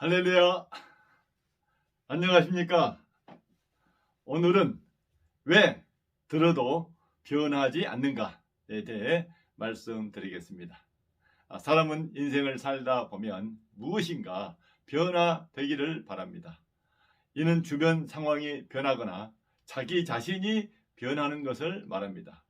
할렐루야. 안녕하십니까? 오늘은 왜 들어도 변하지 않는가에 대해 말씀드리겠습니다. 사람은 인생을 살다 보면 무엇인가 변화되기를 바랍니다. 이는 주변 상황이 변하거나 자기 자신이 변하는 것을 말합니다.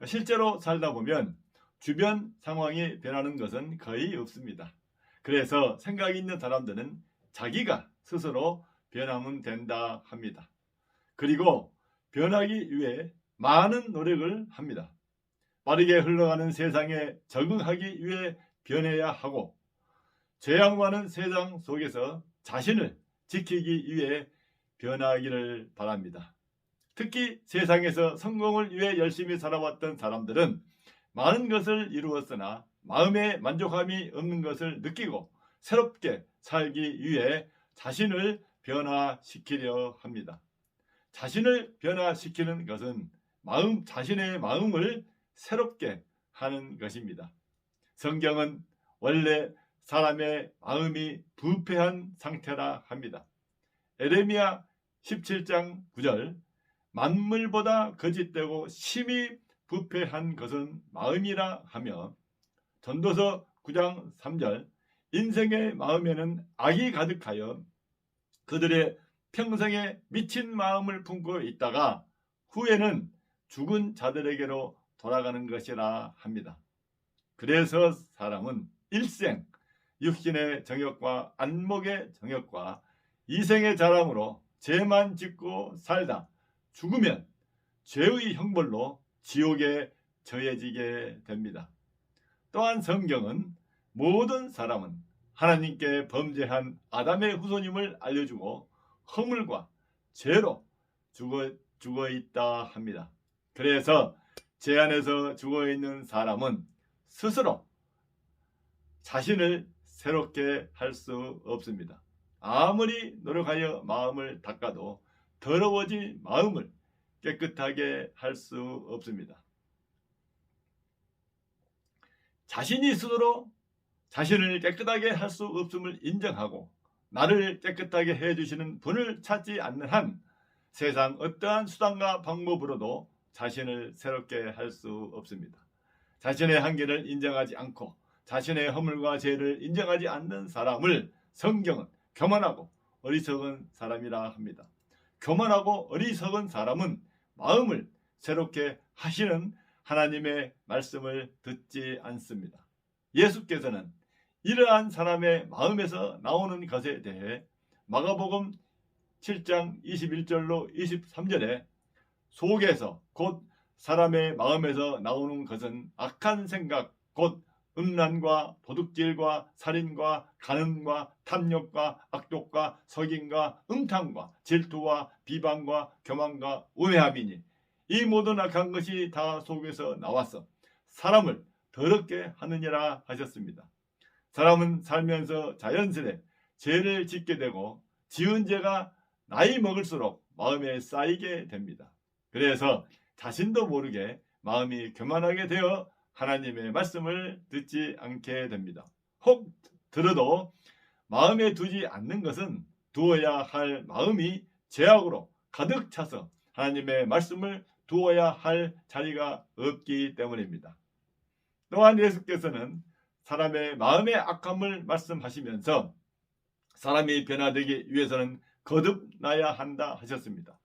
실제로 살다 보면 주변 상황이 변하는 것은 거의 없습니다. 그래서 생각 있는 사람들은 자기가 스스로 변하면 된다 합니다. 그리고 변하기 위해 많은 노력을 합니다. 빠르게 흘러가는 세상에 적응하기 위해 변해야 하고, 죄악많은 세상 속에서 자신을 지키기 위해 변하기를 바랍니다. 특히 세상에서 성공을 위해 열심히 살아왔던 사람들은 많은 것을 이루었으나 마음에 만족함이 없는 것을 느끼고 새롭게 살기 위해 자신을 변화시키려 합니다. 자신을 변화시키는 것은 자신의 마음을 새롭게 하는 것입니다. 성경은 원래 사람의 마음이 부패한 상태라 합니다. 에레미야 17장 9절, 만물보다 거짓되고 심히 부패한 것은 마음이라 하며, 전도서 9장 3절, 인생의 마음에는 악이 가득하여 그들의 평생에 미친 마음을 품고 있다가 후에는 죽은 자들에게로 돌아가는 것이라 합니다. 그래서 사람은 일생 육신의 정욕과 안목의 정욕과 이생의 자랑으로 죄만 짓고 살다 죽으면 죄의 형벌로 지옥에 처해지게 됩니다. 또한 성경은 모든 사람은 하나님께 범죄한 아담의 후손임을 알려주고 허물과 죄로 죽어 있다 합니다. 그래서 죄 안에서 죽어 있는 사람은 스스로 자신을 새롭게 할 수 없습니다. 아무리 노력하여 마음을 닦아도 더러워진 마음을 깨끗하게 할 수 없습니다. 자신이 스스로 자신을 깨끗하게 할 수 없음을 인정하고 나를 깨끗하게 해주시는 분을 찾지 않는 한 세상 어떠한 수단과 방법으로도 자신을 새롭게 할 수 없습니다. 자신의 한계를 인정하지 않고 자신의 허물과 죄를 인정하지 않는 사람을 성경은 교만하고 어리석은 사람이라 합니다. 교만하고 어리석은 사람은 마음을 새롭게 하시는 하나님의 말씀을 듣지 않습니다. 예수께서는 이러한 사람의 마음에서 나오는 것에 대해 마가복음 7장 21절로 23절에 속에서 곧 사람의 마음에서 나오는 것은 악한 생각 곧 음란과 도둑질과 살인과 간음과 탐욕과 악독과 속임과 음탕과 질투와 비방과 교만과 우매함이니 이 모든 악한 것이 다 속에서 나와서 사람을 더럽게 하느니라 하셨습니다. 사람은 살면서 자연스레 죄를 짓게 되고 지은 죄가 나이 먹을수록 마음에 쌓이게 됩니다. 그래서 자신도 모르게 마음이 교만하게 되어 하나님의 말씀을 듣지 않게 됩니다. 혹 들어도 마음에 두지 않는 것은 두어야 할 마음이 죄악으로 가득 차서 하나님의 말씀을 두어야 할 자리가 없기 때문입니다. 또한 예수께서는 사람의 마음의 악함을 말씀하시면서 사람이 변화되기 위해서는 거듭나야 한다 하셨습니다.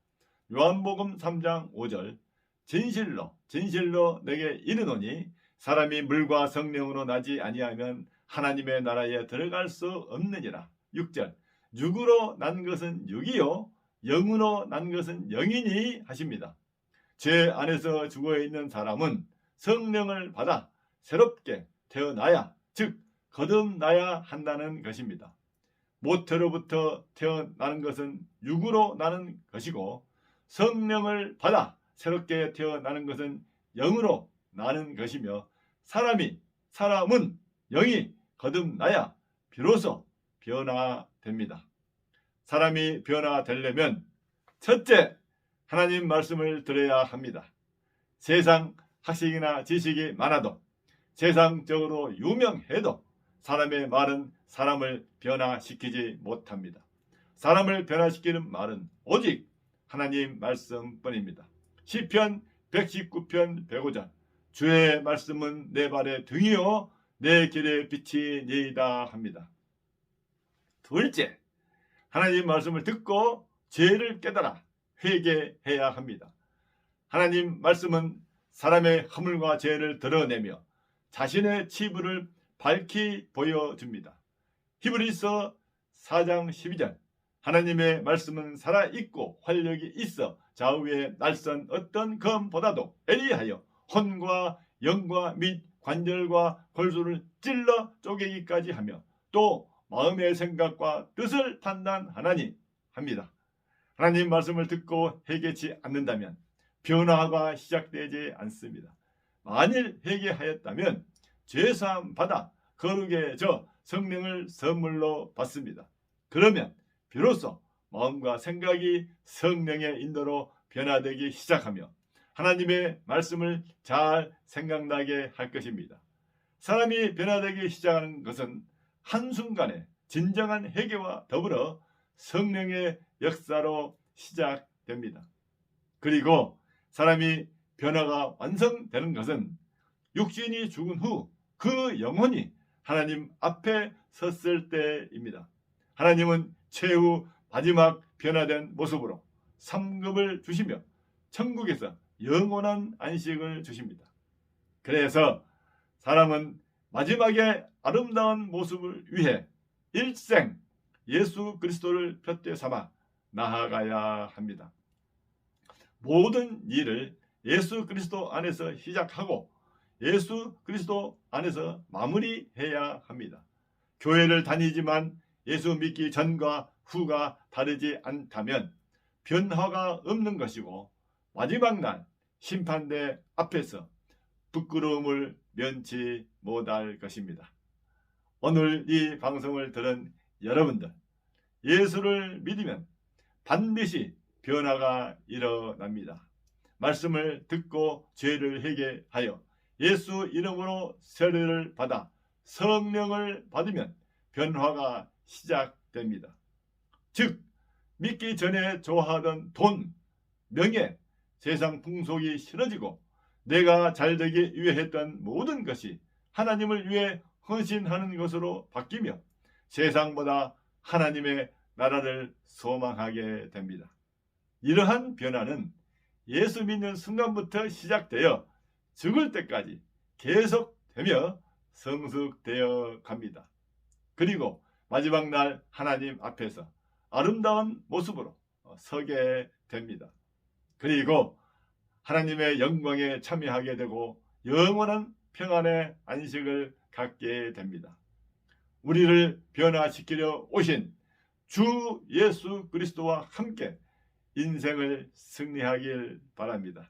요한복음 3장 5절, 진실로 내게 이르노니 사람이 물과 성령으로 나지 아니하면 하나님의 나라에 들어갈 수 없느니라. 6절, 육으로 난 것은 육이요 영으로 난 것은 영이니 하십니다. 죄 안에서 죽어있는 사람은 성령을 받아 새롭게 태어나야, 즉 거듭나야 한다는 것입니다. 모태로부터 태어나는 것은 육으로 나는 것이고 성령을 받아 새롭게 태어나는 것은 영으로 나는 것이며 사람은 영이 거듭나야 비로소 변화됩니다. 사람이 변화되려면 첫째, 하나님 말씀을 들어야 합니다. 세상 학식이나 지식이 많아도 세상적으로 유명해도 사람의 말은 사람을 변화시키지 못합니다. 사람을 변화시키는 말은 오직 하나님 말씀뿐입니다. 시편 119편 105절 주의 말씀은 내 발의 등이요 내 길의 빛이니이다 합니다. 둘째, 하나님 말씀을 듣고 죄를 깨달아 회개해야 합니다. 하나님 말씀은 사람의 허물과 죄를 드러내며 자신의 치부를 밝히 보여줍니다. 히브리서 4장 12절 하나님의 말씀은 살아있고 활력이 있어 좌우에 날선 어떤 검보다도 예리하여 혼과 영과 및 관절과 골수를 찔러 쪼개기까지 하며 또 마음의 생각과 뜻을 판단하나니 합니다. 하나님 말씀을 듣고 회개치 않는다면 변화가 시작되지 않습니다. 만일 회개하였다면 죄사함 받아 거룩에 져 성령을 선물로 받습니다. 그러면 비로소 마음과 생각이 성령의 인도로 변화되기 시작하며 하나님의 말씀을 잘 생각나게 할 것입니다. 사람이 변화되기 시작하는 것은 한순간에 진정한 회개와 더불어 성령의 역사로 시작됩니다. 그리고 사람이 변화가 완성되는 것은 육신이 죽은 후 그 영혼이 하나님 앞에 섰을 때입니다. 하나님은 최후 마지막 변화된 모습으로 상급을 주시며 천국에서 영원한 안식을 주십니다. 그래서 사람은 마지막에 아름다운 모습을 위해 일생 예수 그리스도를 푯대 삼아 나아가야 합니다. 모든 일을 예수 그리스도 안에서 시작하고 예수 그리스도 안에서 마무리해야 합니다. 교회를 다니지만 예수 믿기 전과 후가 다르지 않다면 변화가 없는 것이고 마지막 날 심판대 앞에서 부끄러움을 면치 못할 것입니다. 오늘 이 방송을 들은 여러분들, 예수를 믿으면 반드시 변화가 일어납니다. 말씀을 듣고 죄를 회개하여 예수 이름으로 세례를 받아 성령을 받으면 변화가 시작됩니다. 즉 믿기 전에 좋아하던 돈, 명예, 세상 풍속이 싫어지고 내가 잘되기 위해 했던 모든 것이 하나님을 위해 헌신하는 것으로 바뀌며 세상보다 하나님의 나라를 소망하게 됩니다. 이러한 변화는 예수 믿는 순간부터 시작되어 죽을 때까지 계속되며 성숙되어 갑니다. 그리고 마지막 날 하나님 앞에서 아름다운 모습으로 서게 됩니다. 그리고 하나님의 영광에 참여하게 되고 영원한 평안의 안식을 갖게 됩니다. 우리를 변화시키려 오신 주 예수 그리스도와 함께 인생을 승리하길 바랍니다.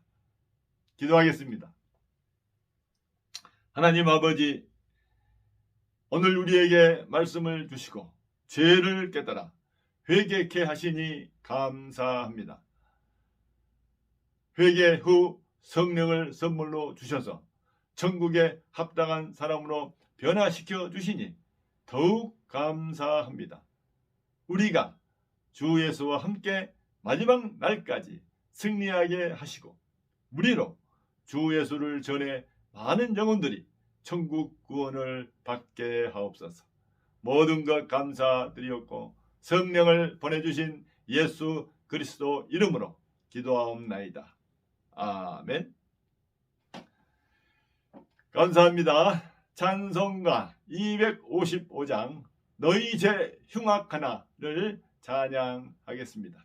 기도하겠습니다. 하나님 아버지, 오늘 우리에게 말씀을 주시고 죄를 깨달아 회개케 하시니 감사합니다. 회개 후 성령을 선물로 주셔서 천국에 합당한 사람으로 변화시켜 주시니 더욱 감사합니다. 우리가 주 예수와 함께 마지막 날까지 승리하게 하시고 우리로 주 예수를 전해 많은 영혼들이 천국 구원을 받게 하옵소서. 모든 것 감사드리옵고 성령을 보내주신 예수 그리스도 이름으로 기도하옵나이다. 아멘. 감사합니다. 찬송가 255장 너희 죄 흉악하나를 찬양하겠습니다.